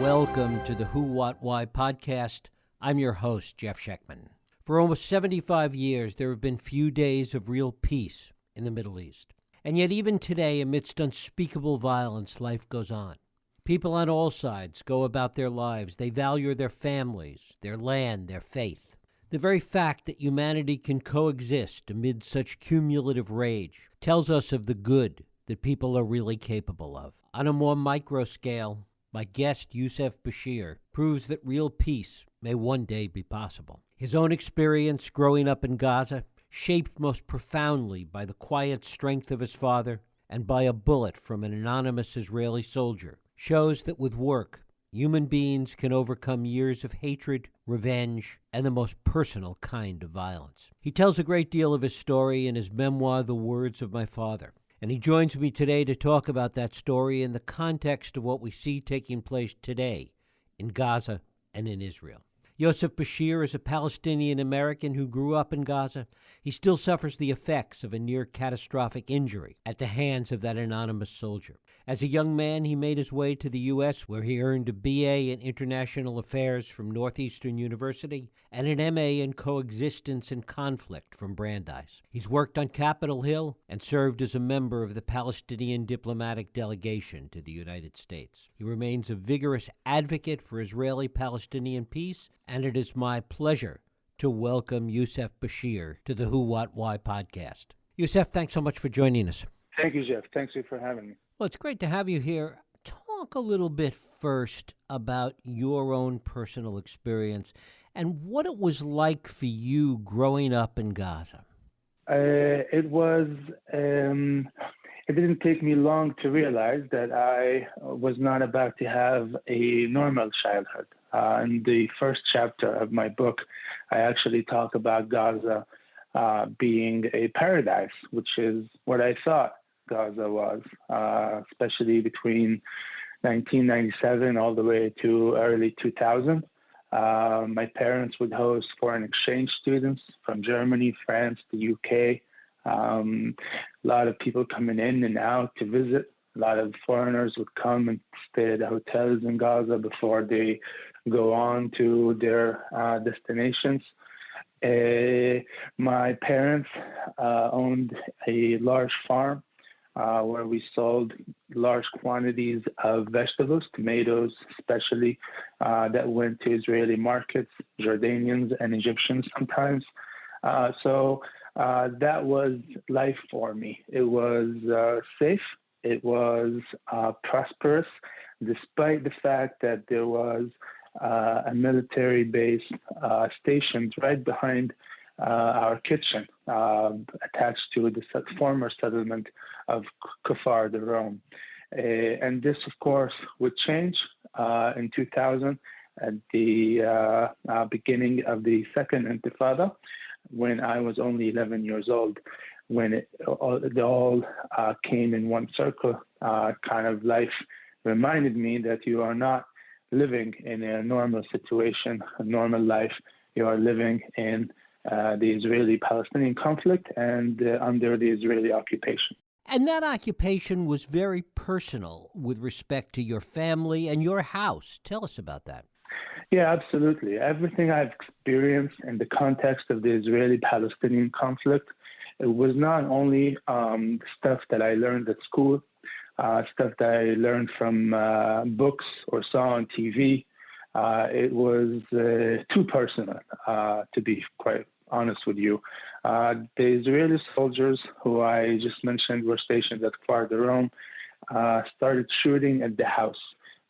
Welcome to the Who, What, Why podcast. I'm your host, Jeff Schechtman. For almost 75 years, there have been few days of real peace in the Middle East. And yet even today, amidst unspeakable violence, life goes on. People on all sides go about their lives. They value their families, their land, their faith. The very fact that humanity can coexist amid such cumulative rage tells us of the good that people are really capable of. On a more micro scale, my guest, Yousef Bashir, proves that real peace may one day be possible. His own experience growing up in Gaza, shaped most profoundly by the quiet strength of his father and by a bullet from an anonymous Israeli soldier, shows that with work, human beings can overcome years of hatred, revenge, and the most personal kind of violence. He tells a great deal of his story in his memoir, The Words of My Father. And he joins me today to talk about that story in the context of what we see taking place today in Gaza and in Israel. Yousef Bashir is a Palestinian-American who grew up in Gaza. He still suffers the effects of a near-catastrophic injury at the hands of that anonymous soldier. As a young man, he made his way to the U.S., where he earned a B.A. in International Affairs from Northeastern University and an M.A. in Coexistence and Conflict from Brandeis. He's worked on Capitol Hill and served as a member of the Palestinian diplomatic delegation to the United States. He remains a vigorous advocate for Israeli-Palestinian peace, and it is my pleasure to welcome Yousef Bashir to the Who, What, Why podcast. Yousef, thanks so much for joining us. Thank you, Jeff. Thanks for having me. Well, it's great to have you here. Talk a little bit first about your own personal experience and what it was like for you growing up in Gaza. It didn't take me long to realize that I was not about to have a normal childhood. In the first chapter of my book, I actually talk about Gaza being a paradise, which is what I thought Gaza was, especially between 1997 all the way to early 2000. My parents would host foreign exchange students from Germany, France, the UK. A lot of people coming in and out to visit. A lot of foreigners would come and stay at the hotels in Gaza before they go on to their destinations. My parents owned a large farm where we sold large quantities of vegetables, tomatoes especially, that went to Israeli markets, Jordanians and Egyptians sometimes. So that was life for me. It was safe. It was prosperous, despite the fact that there was a military base stationed right behind our kitchen, attached to the former settlement of Kfar Darom. And this, of course, would change in 2000 at the beginning of the Second Intifada, when I was only 11 years old, when it all came in one circle. Kind of life reminded me that you are not living in a normal situation, a normal life. You are living in the Israeli-Palestinian conflict and under the Israeli occupation. And that occupation was very personal with respect to your family and your house. Tell us about that. Yeah, absolutely. Everything I've experienced in the context of the Israeli-Palestinian conflict, it was not only stuff that I learned at school, stuff that I learned from books or saw on TV. It was too personal, to be quite honest with you. The Israeli soldiers who I just mentioned were stationed at Kfar Darom, started shooting at the house.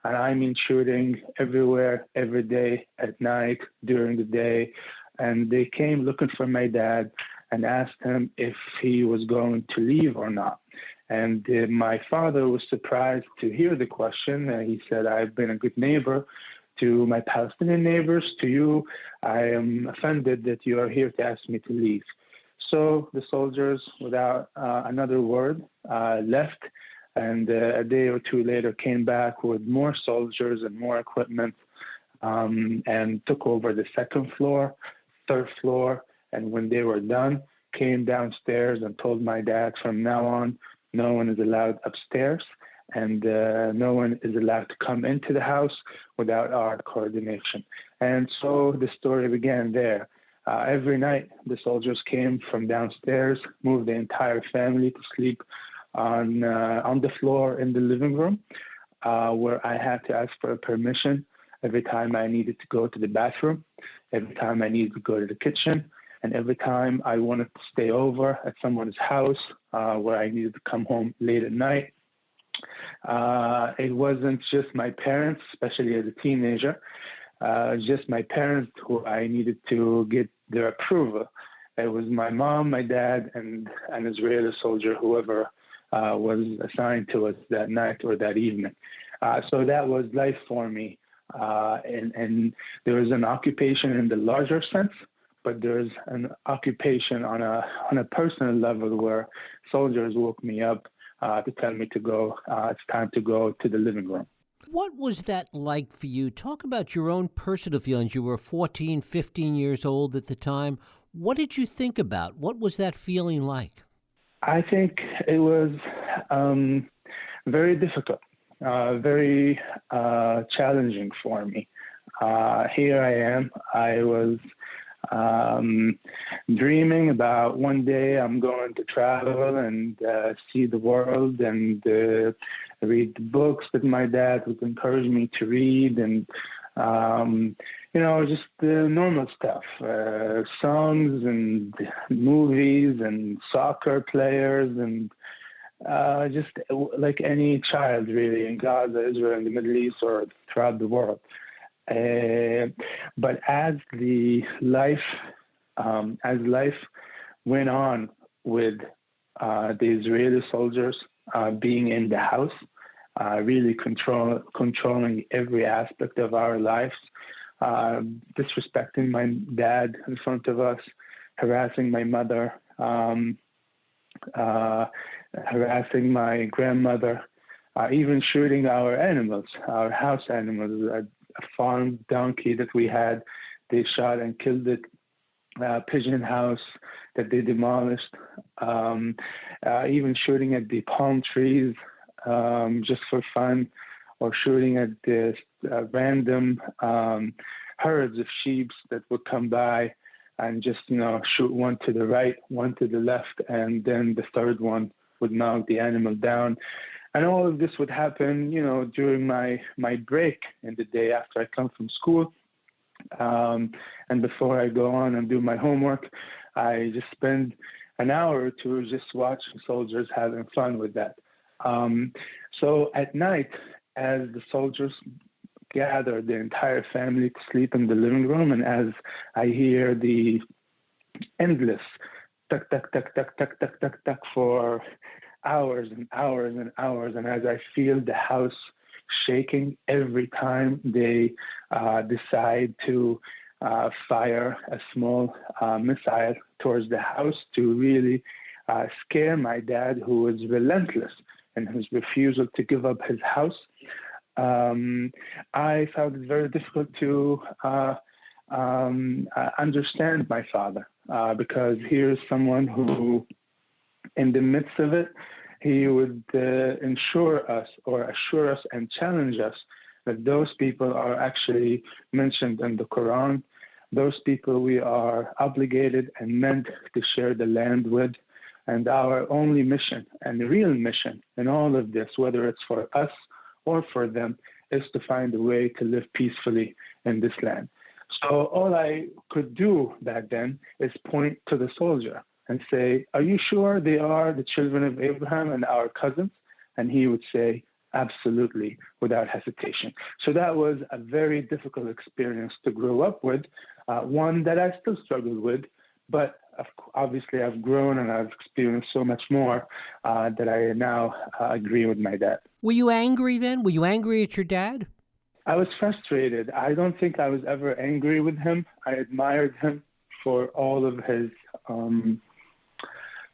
And I mean shooting everywhere, every day, at night, during the day. And they came looking for my dad and asked him if he was going to leave or not. And my father was surprised to hear the question. He said, I've been a good neighbor to my Palestinian neighbors. To you, I am offended that you are here to ask me to leave. So the soldiers, without another word, left. And a day or two later came back with more soldiers and more equipment, and took over the second floor, third floor. And when they were done, came downstairs and told my dad, from now on, no one is allowed upstairs. and no one is allowed to come into the house without our coordination. And so the story began there. Every night, the soldiers came from downstairs, moved the entire family to sleep on the floor in the living room, where I had to ask for permission every time I needed to go to the bathroom, every time I needed to go to the kitchen, and every time I wanted to stay over at someone's house where I needed to come home late at night. It wasn't just my parents, especially as a teenager, just my parents who I needed to get their approval. It was my mom, my dad, and an Israeli soldier, whoever was assigned to us that night or that evening. So that was life for me. And there was an occupation in the larger sense, but there's an occupation on a personal level where soldiers woke me up to tell me to go. It's time to go to the living room. What was that like for you? Talk about your own personal feelings. You were 14, 15 years old at the time. What did you think about? What was that feeling like? I think it was very difficult, very challenging for me. Here I am. I was dreaming about one day I'm going to travel and see the world and read the books that my dad would encourage me to read, and just the normal stuff, songs and movies and soccer players, and just like any child really in Gaza, Israel, in the Middle East, or throughout the world. But as life went on with the Israeli soldiers being in the house, really controlling every aspect of our lives, disrespecting my dad in front of us, harassing my mother, harassing my grandmother, even shooting our animals, our house animals. A farm donkey that we had, they shot and killed it. Pigeon house that they demolished. Even shooting at the palm trees just for fun, or shooting at the random herds of sheep that would come by and just shoot one to the right, one to the left, and then the third one would knock the animal down. And all of this would happen, during my break in the day after I come from school. And before I go on and do my homework, I just spend an hour or two just watching soldiers having fun with that. So at night, as the soldiers gather the entire family to sleep in the living room, and as I hear the endless tuck, tuck, tuck, tuck, tuck, tuck, tuck, tuck for hours and hours and hours, and as I feel the house shaking every time they decide to fire a small missile towards the house to really scare my dad, who was relentless in his refusal to give up his house, I found it very difficult to understand my father, because here's someone who, in the midst of it, he would assure us and challenge us that those people are actually mentioned in the Quran. Those people we are obligated and meant to share the land with. And our only mission, and the real mission in all of this, whether it's for us or for them, is to find a way to live peacefully in this land. So all I could do back then is point to the soldier and say, "Are you sure they are the children of Abraham and our cousins?" And he would say, "Absolutely," without hesitation. So that was a very difficult experience to grow up with, one that I still struggle with, but obviously I've grown and I've experienced so much more that I now agree with my dad. Were you angry then? Were you angry at your dad? I was frustrated. I don't think I was ever angry with him. I admired him for all of his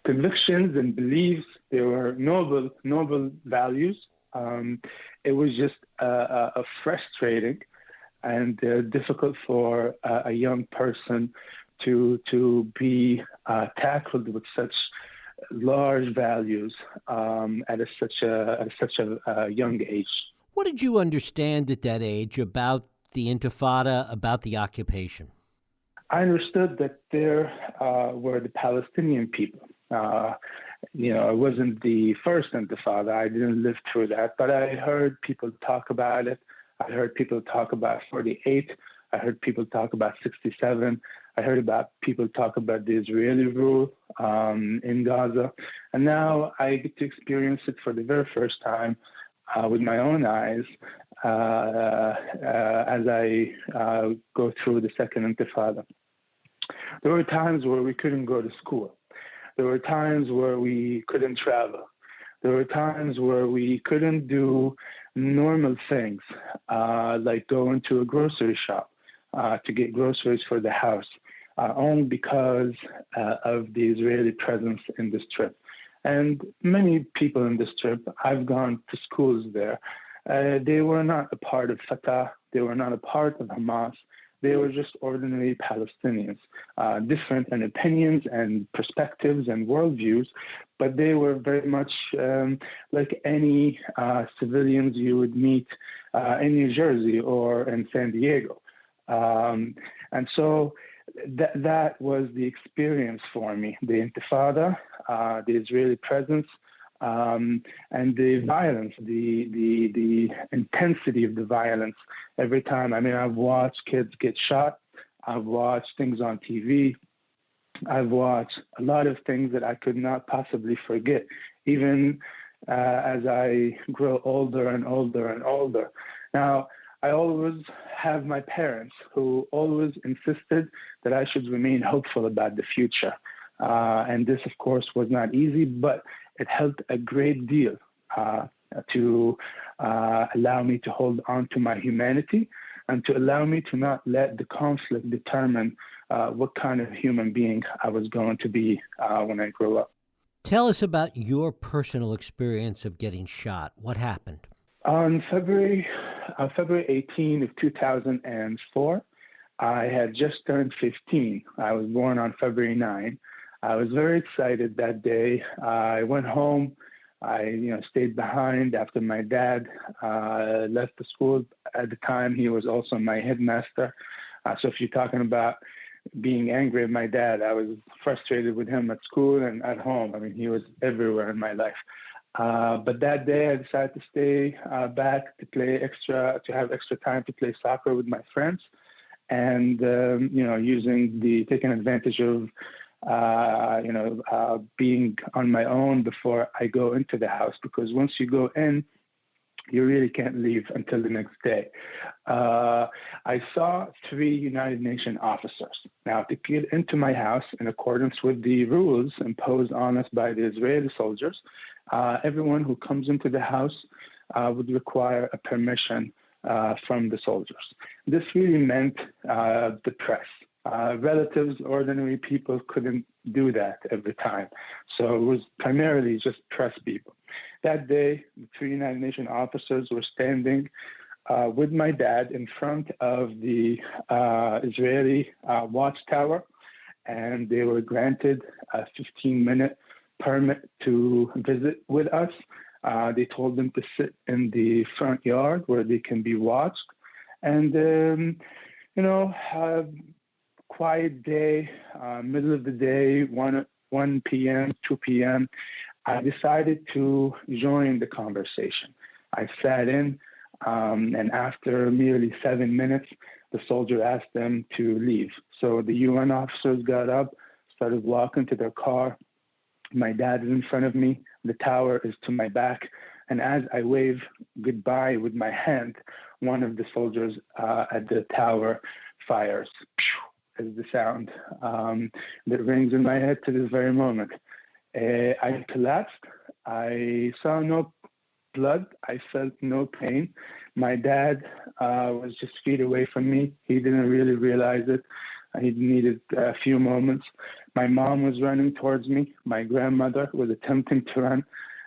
convictions and beliefs. They were noble values. It was just frustrating and difficult for a young person to be tackled with such large values at such a young age. What did you understand at that age about the Intifada, about the occupation? I understood that there were the Palestinian people. It wasn't the first Intifada. I didn't live through that, but I heard people talk about it. I heard people talk about 48. I heard people talk about 67. I heard about people talk about the Israeli rule in Gaza. And now I get to experience it for the very first time with my own eyes as I go through the second Intifada. There were times where we couldn't go to school. There were times where we couldn't travel. There were times where we couldn't do normal things, like go into a grocery shop to get groceries for the house, only because of the Israeli presence in the Strip. And many people in the Strip, I've gone to schools there, they were not a part of Fatah. They were not a part of Hamas. They were just ordinary Palestinians, different in opinions and perspectives and worldviews, but they were very much like any civilians you would meet in New Jersey or in San Diego. And so that was the experience for me, the Intifada, the Israeli presence, and the violence, the intensity of the violence every time. I mean, I've watched kids get shot. I've watched things on TV. I've watched a lot of things that I could not possibly forget, even as I grow older and older and older. Now, I always have my parents who always insisted that I should remain hopeful about the future. And this, of course, was not easy, but it helped a great deal to allow me to hold on to my humanity and to allow me to not let the conflict determine what kind of human being I was going to be when I grow up. Tell us about your personal experience of getting shot. What happened? On February 18 of 2004, I had just turned 15. I was born on February 9. I was very excited that day. I went home. I stayed behind after my dad left the school. At the time, he was also my headmaster. So if you're talking about being angry at my dad, I was frustrated with him at school and at home. I mean, he was everywhere in my life. But that day, I decided to stay back to have extra time to play soccer with my friends, and taking advantage of being on my own before I go into the house, because once you go in, you really can't leave until the next day. I saw 3 United Nations officers. Now, to get into my house, in accordance with the rules imposed on us by the Israeli soldiers, everyone who comes into the house would require a permission from the soldiers. This really meant the press. Relatives, ordinary people couldn't do that every time. So it was primarily just press people. That day, the 3 United Nations officers were standing with my dad in front of the Israeli watchtower, and they were granted a 15-minute permit to visit with us. They told them to sit in the front yard where they can be watched. And, quiet day, middle of the day, 1 p.m., 2 p.m., I decided to join the conversation. I sat in, and after merely 7 minutes, the soldier asked them to leave. So the UN officers got up, started walking to their car. My dad is in front of me. The tower is to my back. And as I wave goodbye with my hand, one of the soldiers at the tower fires. Is the sound that rings in my head to this very moment. I collapsed. I saw no blood. I felt no pain. My dad was just feet away from me. He didn't really realize it. He needed a few moments. My mom was running towards me. My grandmother was attempting to run,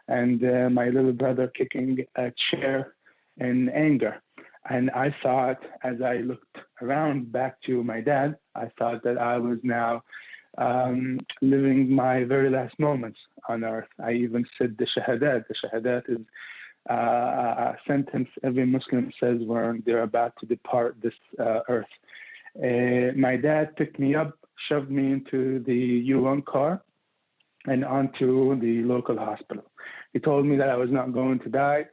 and my little brother kicking a chair in anger. And I thought, as I looked around back to my dad, I thought that I was now living my very last moments on earth. I even said the shahadat. The shahadat is a sentence every Muslim says when they're about to depart this earth. My dad picked me up, shoved me into the U1 car and onto the local hospital. He told me that I was not going to die.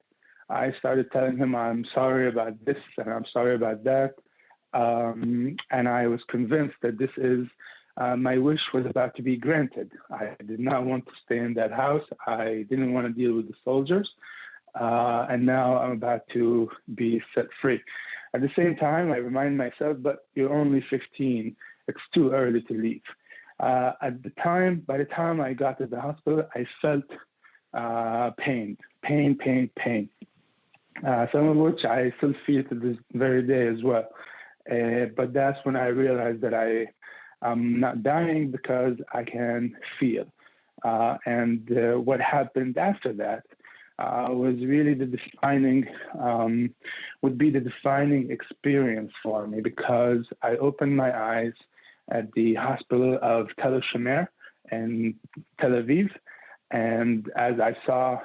I started telling him I'm sorry about this and I'm sorry about that. And I was convinced that this is my wish was about to be granted. I did not want to stay in that house. I didn't want to deal with the soldiers. And now I'm about to be set free. At the same time, I remind myself, but you're only 15. It's too early to leave. By the time I got to the hospital, I felt pain, some of which I still feel to this very day as well. But that's when I realized that I'm not dying because I can feel. And what happened after that was really would be the defining experience for me, because I opened my eyes at the hospital of Tel Shemer in Tel Aviv. And as I saw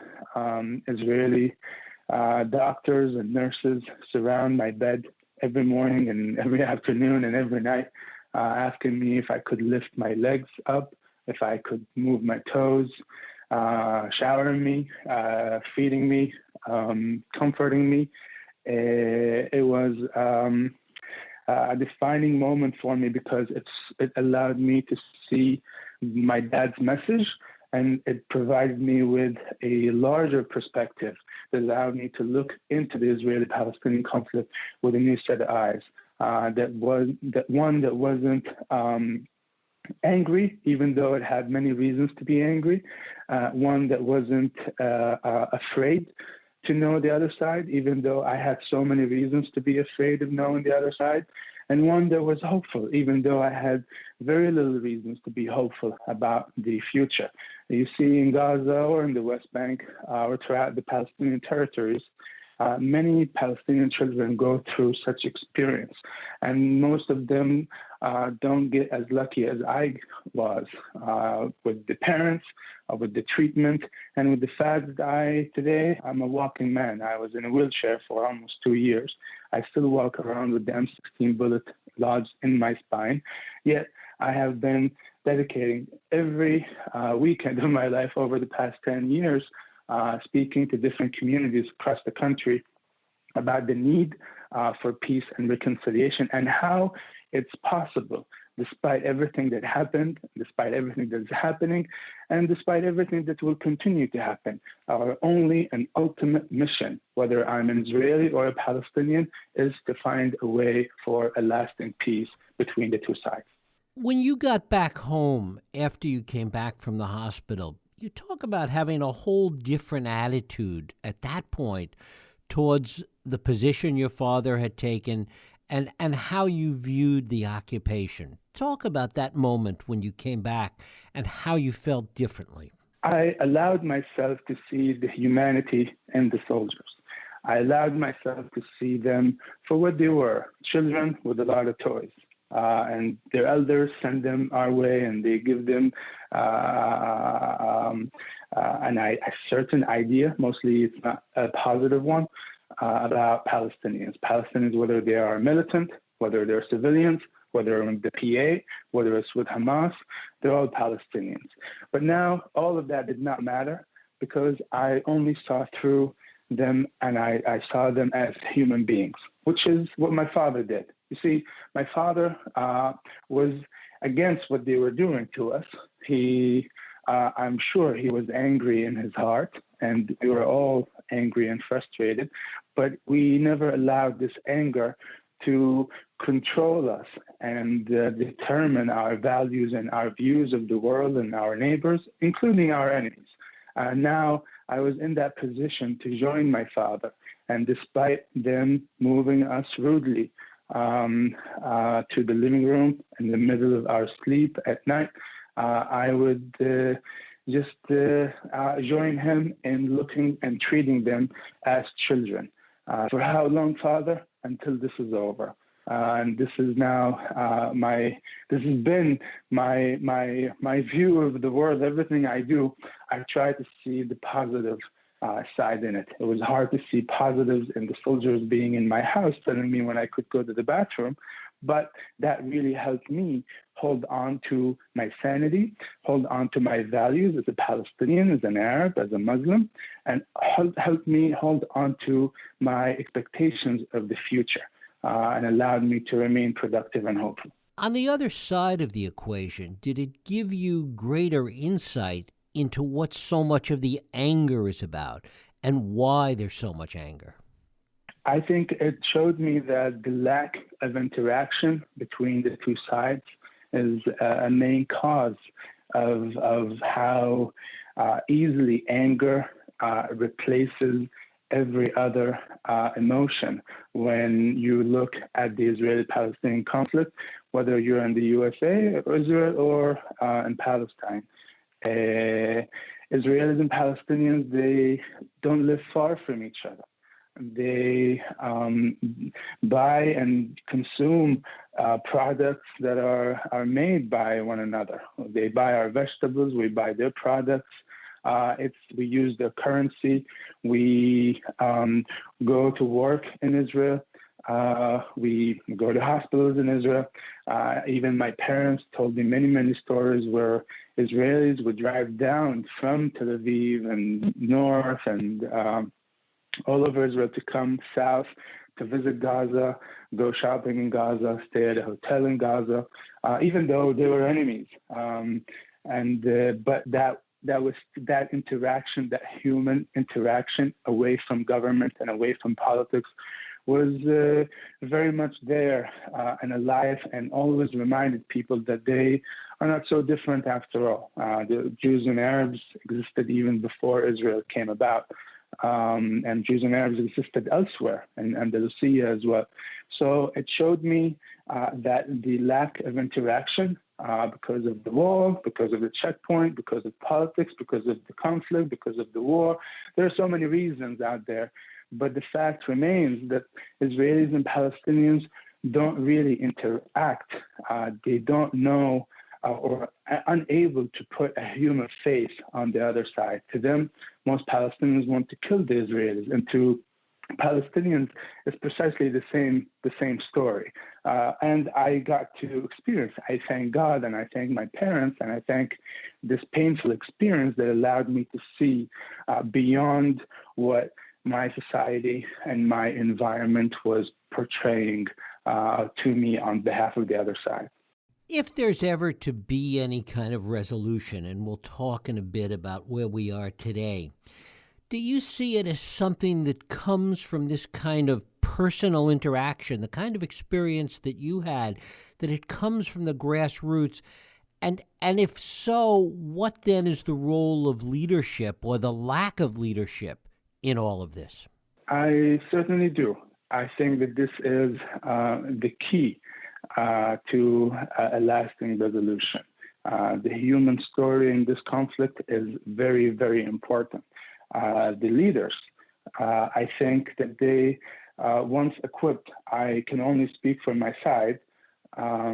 Israeli doctors and nurses surround my bed every morning and every afternoon and every night, asking me if I could lift my legs up, if I could move my toes, showering me, feeding me, comforting me. It was a defining moment for me, because it allowed me to see my dad's message, and it provided me with a larger perspective that allowed me to look into the Israeli-Palestinian conflict with a new set of eyes. That wasn't angry, even though it had many reasons to be angry. One that wasn't afraid to know the other side, even though I had so many reasons to be afraid of knowing the other side. And one that was hopeful, even though I had very little reasons to be hopeful about the future. You see, in Gaza or in the West Bank or throughout the Palestinian territories, many Palestinian children go through such experience, and most of them don't get as lucky as I was with the parents, with the treatment, and with the fact that today I'm a walking man. I was in a wheelchair for almost 2 years. I still walk around with the M16 bullet lodged in my spine, yet I have been dedicating every weekend of my life over the past 10 years speaking to different communities across the country about the need for peace and reconciliation, and how it's possible, despite everything that happened, despite everything that's happening, and despite everything that will continue to happen. Our only and ultimate mission, whether I'm an Israeli or a Palestinian, is to find a way for a lasting peace between the two sides. When you got back home after you came back from the hospital, you talk about having a whole different attitude at that point towards the position your father had taken and how you viewed the occupation. Talk about that moment when you came back and how you felt differently. I allowed myself to see the humanity in the soldiers. I allowed myself to see them for what they were, children with a lot of toys. And their elders send them our way, and they give them a certain idea, mostly it's not a positive one, about Palestinians. Palestinians, whether they are militant, whether they're civilians, whether in the PA, whether it's with Hamas, they're all Palestinians. But now all of that did not matter, because I only saw through them, and I saw them as human beings, which is what my father did. You see, my father was against what they were doing to us. I'm sure he was angry in his heart, and we were all angry and frustrated, but we never allowed this anger to control us and determine our values and our views of the world and our neighbors, including our enemies. Now I was in that position to join my father, and despite them moving us rudely to the living room in the middle of our sleep at night, I would just join him in looking and treating them as children. For how long, Father? Until this is over. And this is now this has been my view of the world. Everything I do, I try to see the positive side in it. It was hard to see positives in the soldiers being in my house telling me when I could go to the bathroom, but that really helped me hold on to my sanity, hold on to my values as a Palestinian, as an Arab, as a Muslim, and helped me hold on to my expectations of the future, and allowed me to remain productive and hopeful. On the other side of the equation, did it give you greater insight into what so much of the anger is about and why there's so much anger? I think it showed me that the lack of interaction between the two sides is a main cause of how easily anger replaces every other emotion. When you look at the Israeli-Palestinian conflict, whether you're in the USA or Israel or in Palestine, Israelis and Palestinians, they don't live far from each other. They buy and consume products that are made by one another. They buy our vegetables, we buy their products. We use their currency. We go to work in Israel. We go to hospitals in Israel. Even my parents told me many stories where Israelis would drive down from Tel Aviv and north and all over Israel to come south to visit Gaza, go shopping in Gaza, stay at a hotel in Gaza, even though they were enemies. But that was that interaction, that human interaction away from government and away from politics was very much there and alive, and always reminded people that they are not so different after all. The Jews and Arabs existed even before Israel came about. And Jews and Arabs existed elsewhere, and Andalusia as well. So it showed me that the lack of interaction because of the wall, because of the checkpoint, because of politics, because of the conflict, because of the war. There are so many reasons out there. But the fact remains that Israelis and Palestinians don't really interact. They don't know or are unable to put a human face on the other side. To them, most Palestinians want to kill the Israelis, and to Palestinians, it's precisely the same story. And I got to experience. I thank God, and I thank my parents, and I thank this painful experience that allowed me to see beyond what my society and my environment was portraying to me on behalf of the other side. If there's ever to be any kind of resolution, and we'll talk in a bit about where we are today, do you see it as something that comes from this kind of personal interaction, the kind of experience that you had, that it comes from the grassroots? And if so, what then is the role of leadership or the lack of leadership in all of this? I certainly do. I think that this is the key to a lasting resolution. The human story in this conflict is very, very important. The leaders, I think that they, once equipped, I can only speak for my side. I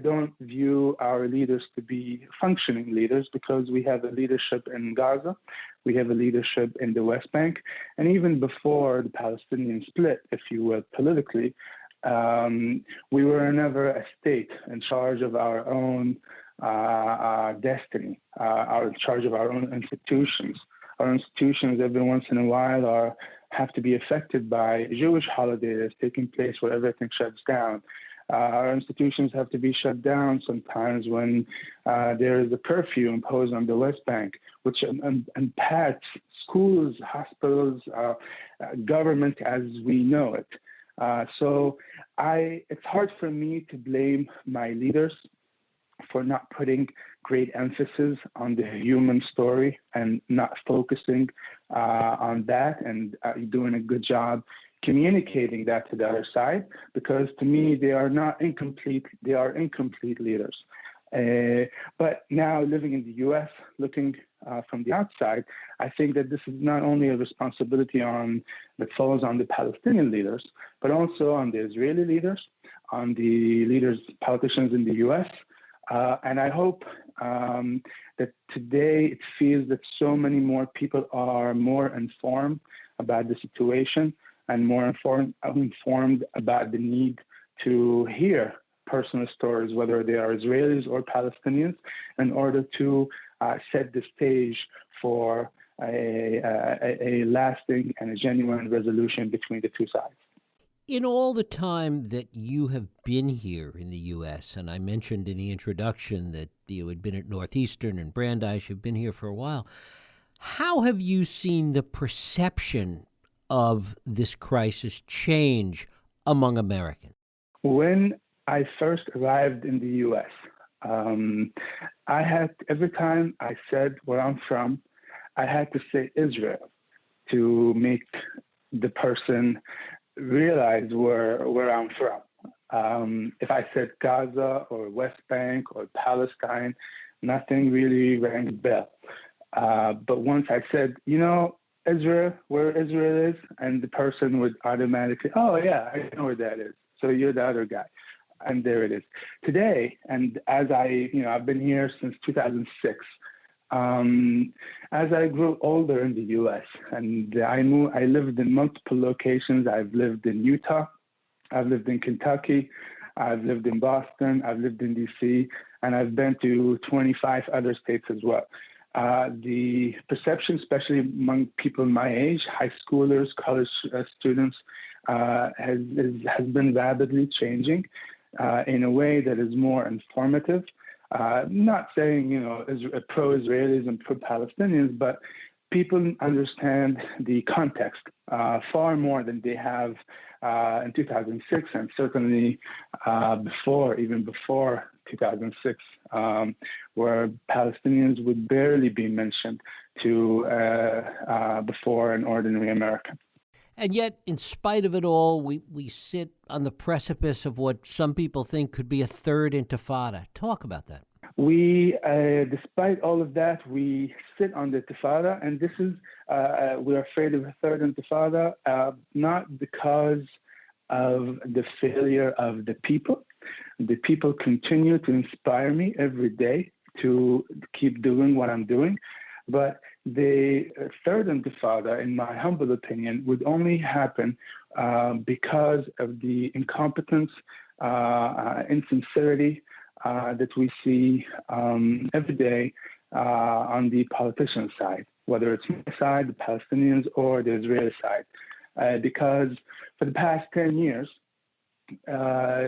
don't view our leaders to be functioning leaders, because we have a leadership in Gaza, we have a leadership in the West Bank, and even before the Palestinian split, if you will, politically, we were never a state in charge of our own destiny, in charge of our own institutions. Our institutions, every once in a while, have to be affected by Jewish holidays taking place where everything shuts down. Our institutions have to be shut down sometimes when there is a curfew imposed on the West Bank, which impacts schools, hospitals, government as we know it. So it's hard for me to blame my leaders for not putting great emphasis on the human story and not focusing on that and doing a good job communicating that to the other side, because to me, they are not incomplete. They are incomplete leaders. But now living in the U.S., looking from the outside, I think that this is not only a responsibility that falls on the Palestinian leaders, but also on the Israeli leaders, on the politicians in the U.S. And I hope that today it feels that so many more people are more informed about the situation and more informed about the need to hear personal stories, whether they are Israelis or Palestinians, in order to set the stage for a lasting and a genuine resolution between the two sides. In all the time that you have been here in the U.S., and I mentioned in the introduction that you had been at Northeastern and Brandeis, you've been here for a while, how have you seen the perception of this crisis change among Americans? When I first arrived in the U.S., every time I said where I'm from, I had to say Israel to make the person realize where I'm from. If I said Gaza or West Bank or Palestine, nothing really rang a bell. But once I said, Israel, where Israel is, and the person would automatically, oh yeah, I know where that is. So you're the other guy. And there it is. Today, and as I've been here since 2006, as I grew older in the U.S. and I lived in multiple locations. I've lived in Utah, I've lived in Kentucky, I've lived in Boston, I've lived in D.C., and I've been to 25 other states as well. The perception, especially among people my age, high schoolers, college students, has been rapidly changing in a way that is more informative. Not saying, pro-Israelis and pro-Palestinians, but people understand the context far more than they have in 2006, and certainly even before 2006, where Palestinians would barely be mentioned before an ordinary American. And yet, in spite of it all, we sit on the precipice of what some people think could be a third intifada. Talk about that. We, despite all of that, we sit on the intifada, and this is, we're afraid of a third intifada, not because of the failure of the people. The people continue to inspire me every day to keep doing what I'm doing. But the third intifada, in my humble opinion, would only happen because of the incompetence, insincerity that we see every day on the politician side, whether it's my side, the Palestinians, or the Israeli side. Because for the past 10 years,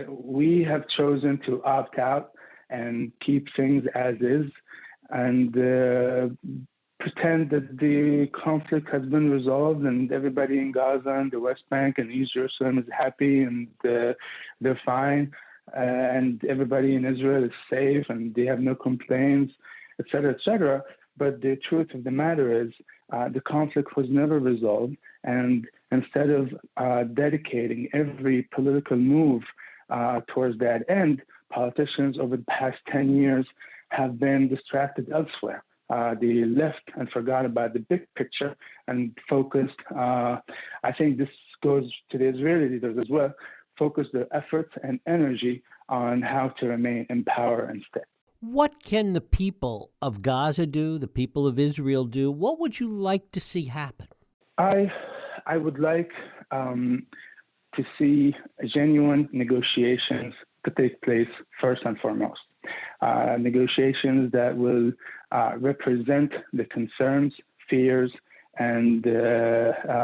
we have chosen to opt out and keep things as is and pretend that the conflict has been resolved and everybody in Gaza and the West Bank and East Jerusalem is happy and they're fine, and everybody in Israel is safe and they have no complaints, et cetera, et cetera. But the truth of the matter is the conflict was never resolved, and instead of dedicating every political move towards that end, politicians over the past 10 years have been distracted elsewhere. They left and forgot about the big picture and focused, I think this goes to the Israeli leaders as well, focused their efforts and energy on how to remain in power instead. What can the people of Gaza do, the people of Israel do? What would you like to see happen? I would like to see genuine negotiations to take place first and foremost. Negotiations that will represent the concerns, fears, and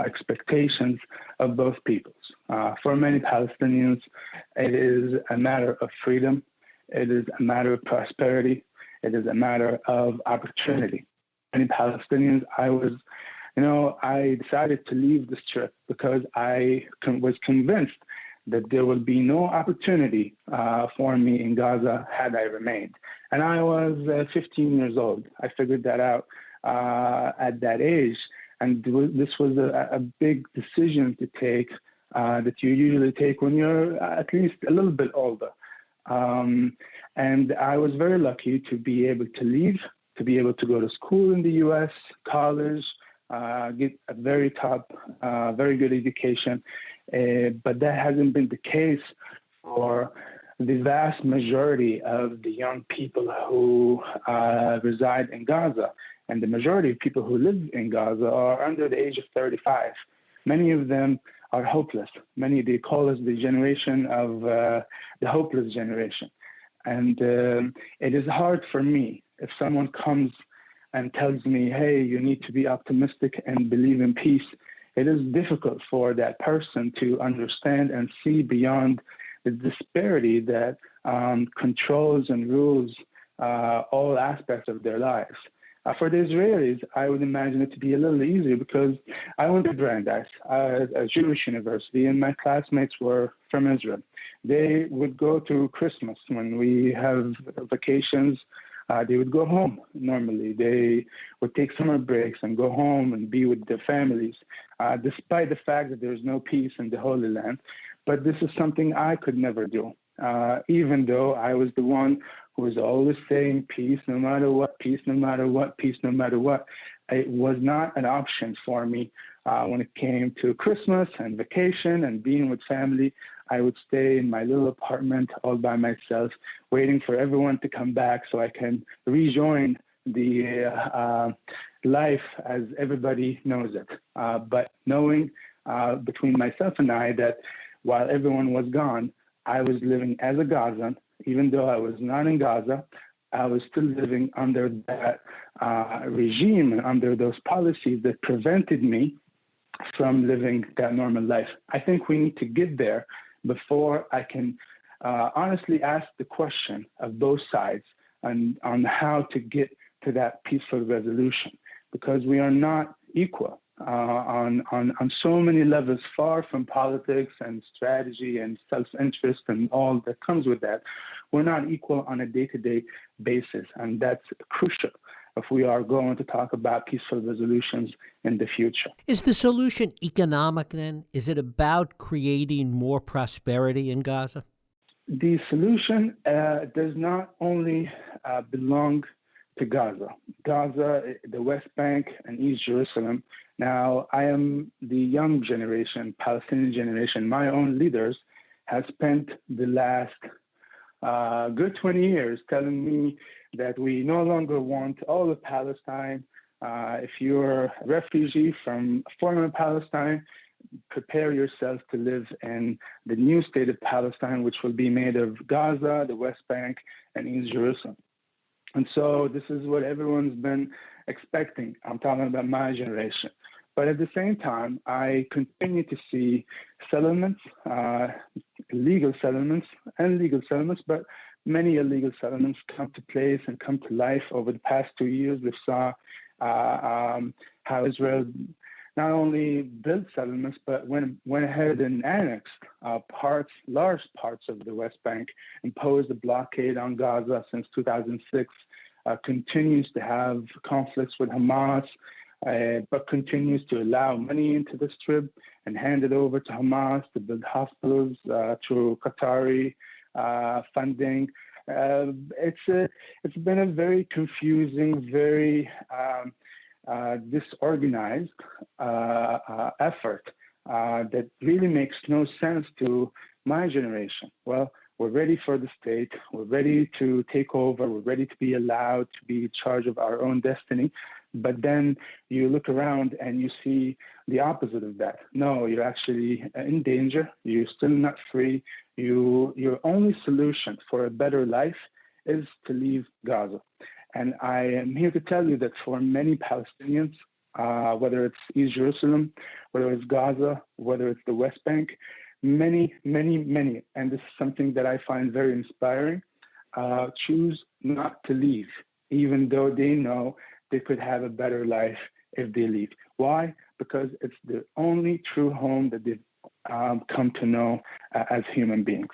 expectations of both peoples. For many Palestinians, it is a matter of freedom. It is a matter of prosperity. It is a matter of opportunity. Many Palestinians, I decided to leave this trip because I was convinced that there would be no opportunity for me in Gaza had I remained. And I was 15 years old. I figured that out at that age. And this was a big decision to take that you usually take when you're at least a little bit older. And I was very lucky to be able to leave, to be able to go to school in the U.S., college, get a very top, very good education. But that hasn't been the case for the vast majority of the young people who reside in Gaza. And the majority of people who live in Gaza are under the age of 35. Many of them are hopeless. Many, they call us the generation of the hopeless generation. And it is hard for me if someone comes and tells me, hey, you need to be optimistic and believe in peace. It is difficult for that person to understand and see beyond the disparity that controls and rules all aspects of their lives. For the Israelis, I would imagine it to be a little easier because I went to Brandeis, a Jewish university, and my classmates were from Israel. They would go to Christmas when we have vacations. They would go home normally. They would take summer breaks and go home and be with their families, despite the fact that there's no peace in the Holy Land. But this is something I could never do, even though I was the one who was always saying peace no matter what, peace no matter what, peace no matter what. It was not an option for me when it came to Christmas and vacation and being with family. I would stay in my little apartment all by myself, waiting for everyone to come back so I can rejoin the life as everybody knows it. But knowing between myself and I that while everyone was gone, I was living as a Gazan. Even though I was not in Gaza, I was still living under that regime and under those policies that prevented me from living that normal life. I think we need to get there before I can honestly ask the question of both sides on how to get to that peaceful resolution, because we are not equal on so many levels, far from politics and strategy and self-interest and all that comes with that. We're not equal on a day-to-day basis, and that's crucial if we are going to talk about peaceful resolutions in the future. Is the solution economic then? Is it about creating more prosperity in Gaza? The solution does not only belong to Gaza. Gaza, the West Bank, and East Jerusalem. Now, I am the young generation, Palestinian generation. My own leaders have spent the last good 20 years telling me that we no longer want all of Palestine. If you're a refugee from former Palestine, prepare yourself to live in the new state of Palestine, which will be made of Gaza, the West Bank, and East Jerusalem. And so this is what everyone's been expecting. I'm talking about my generation. But at the same time, I continue to see settlements, illegal settlements and legal settlements, but many illegal settlements come to place and come to life over the past 2 years. We saw how Israel not only built settlements, but went ahead and annexed large parts of the West Bank, imposed a blockade on Gaza since 2006, continues to have conflicts with Hamas, but continues to allow money into the Strip and hand it over to Hamas to build hospitals through Qatari funding. It's been a very confusing, very disorganized effort that really makes no sense to my generation. Well, we're ready for the state. We're ready to take over. We're ready to be allowed to be in charge of our own destiny. But then you look around and you see the opposite of that. No, you're actually in danger. You're still not free. Your only solution for a better life is to leave Gaza. And I am here to tell you that for many Palestinians, whether it's East Jerusalem, whether it's Gaza, whether it's the West Bank, many, and this is something that I find very inspiring, choose not to leave, even though they know they could have a better life if they leave. Why? Because it's the only true home that they've come to know as human beings.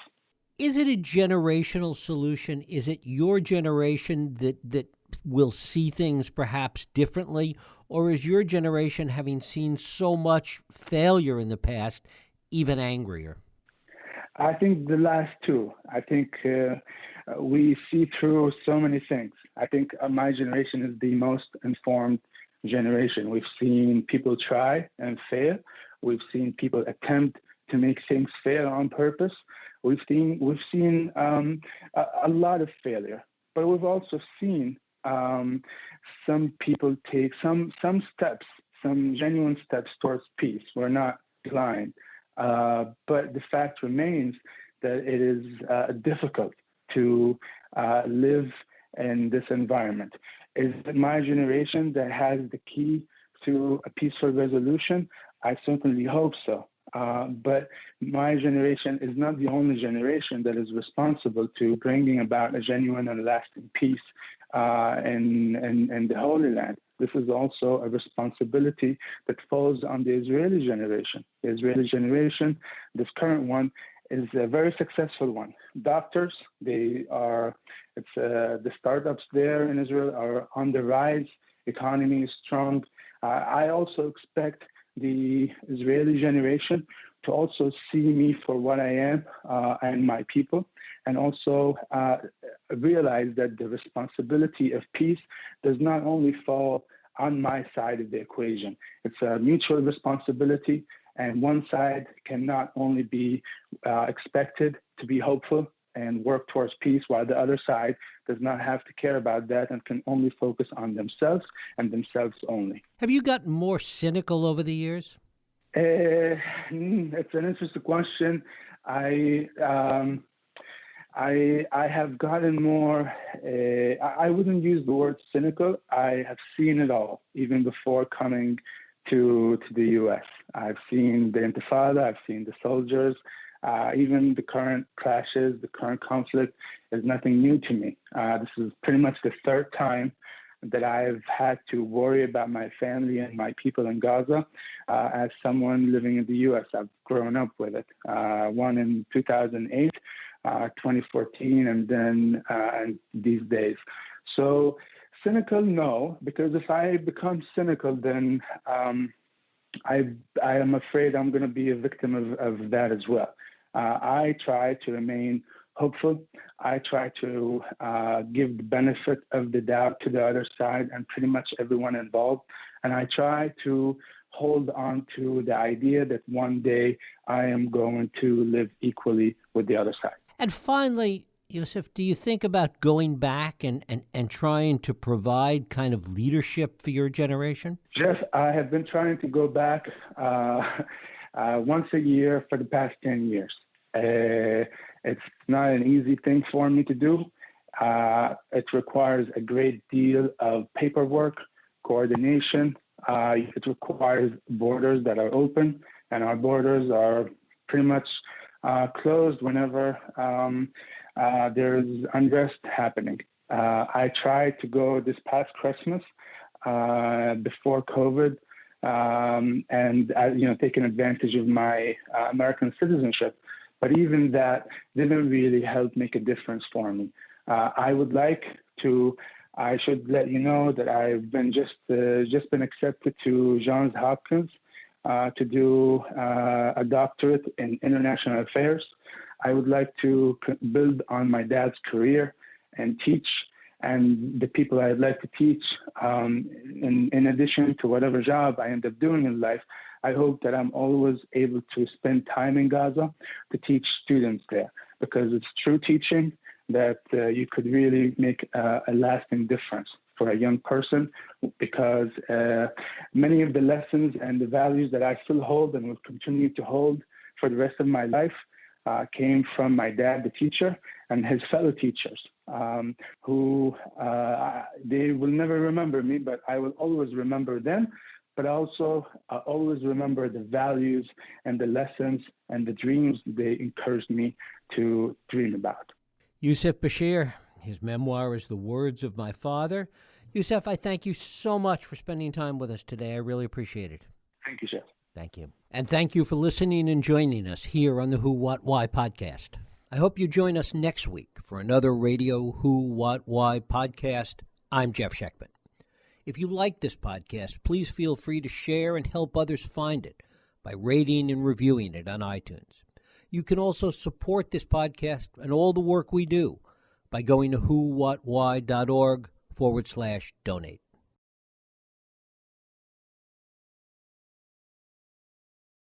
Is it a generational solution? Is it your generation that will see things perhaps differently? Or is your generation, having seen so much failure in the past, even angrier? I think the last two. I think we see through so many things. I think my generation is the most informed generation. We've seen people try and fail. We've seen people attempt to make things fail on purpose. We've seen a lot of failure, but we've also seen some people take some steps, some genuine steps towards peace. We're not blind, but the fact remains that it is difficult to live in this environment. Is it my generation that has the key to a peaceful resolution? I certainly hope so. But my generation is not the only generation that is responsible to bringing about a genuine and lasting peace in the Holy Land. This is also a responsibility that falls on the Israeli generation. The Israeli generation, this current one, is a very successful one. Doctors, the startups there in Israel are on the rise. Economy is strong. I also expect the Israeli generation to also see me for what I am and my people, and also realize that the responsibility of peace does not only fall on my side of the equation. It's a mutual responsibility, and one side cannot only be expected to be hopeful and work towards peace, while the other side does not have to care about that and can only focus on themselves and themselves only. Have you gotten more cynical over the years? It's an interesting question. I have gotten more, I wouldn't use the word cynical. I have seen it all, even before coming to the U.S. I've seen the Intifada, I've seen the soldiers, even the current clashes, the current conflict is nothing new to me. This is pretty much the third time that I've had to worry about my family and my people in Gaza as someone living in the U.S. I've grown up with it. One in 2008, 2014, and then and these days. So cynical, no, because if I become cynical, then I am afraid I'm going to be a victim of that as well. I try to remain hopeful. I try to give the benefit of the doubt to the other side and pretty much everyone involved. And I try to hold on to the idea that one day I am going to live equally with the other side. And finally, Yousef, do you think about going back and trying to provide kind of leadership for your generation? Jeff, I have been trying to go back once a year for the past 10 years. It's not an easy thing for me to do. It requires a great deal of paperwork, coordination. It requires borders that are open, and our borders are pretty much closed whenever there's unrest happening. I tried to go this past Christmas before COVID, and taking advantage of my American citizenship. But even that didn't really help make a difference for me. I should let you know that I've been just been accepted to Johns Hopkins to do a doctorate in international affairs. I would like to build on my dad's career and teach, and the people I'd like to teach, in addition to whatever job I end up doing in life, I hope that I'm always able to spend time in Gaza to teach students there, because it's true teaching that you could really make a lasting difference for a young person, because many of the lessons and the values that I still hold and will continue to hold for the rest of my life came from my dad, the teacher, and his fellow teachers, who they will never remember me, but I will always remember them. But also always remember the values and the lessons and the dreams they encouraged me to dream about. Yousef Bashir, his memoir is The Words of My Father. Yousef, I thank you so much for spending time with us today. I really appreciate it. Thank you, Jeff. Thank you. And thank you for listening and joining us here on the Who, What, Why podcast. I hope you join us next week for another radio Who, What, Why podcast. I'm Jeff Sheckman. If you like this podcast, please feel free to share and help others find it by rating and reviewing it on iTunes. You can also support this podcast and all the work we do by going to WhoWhatWhy.org/donate.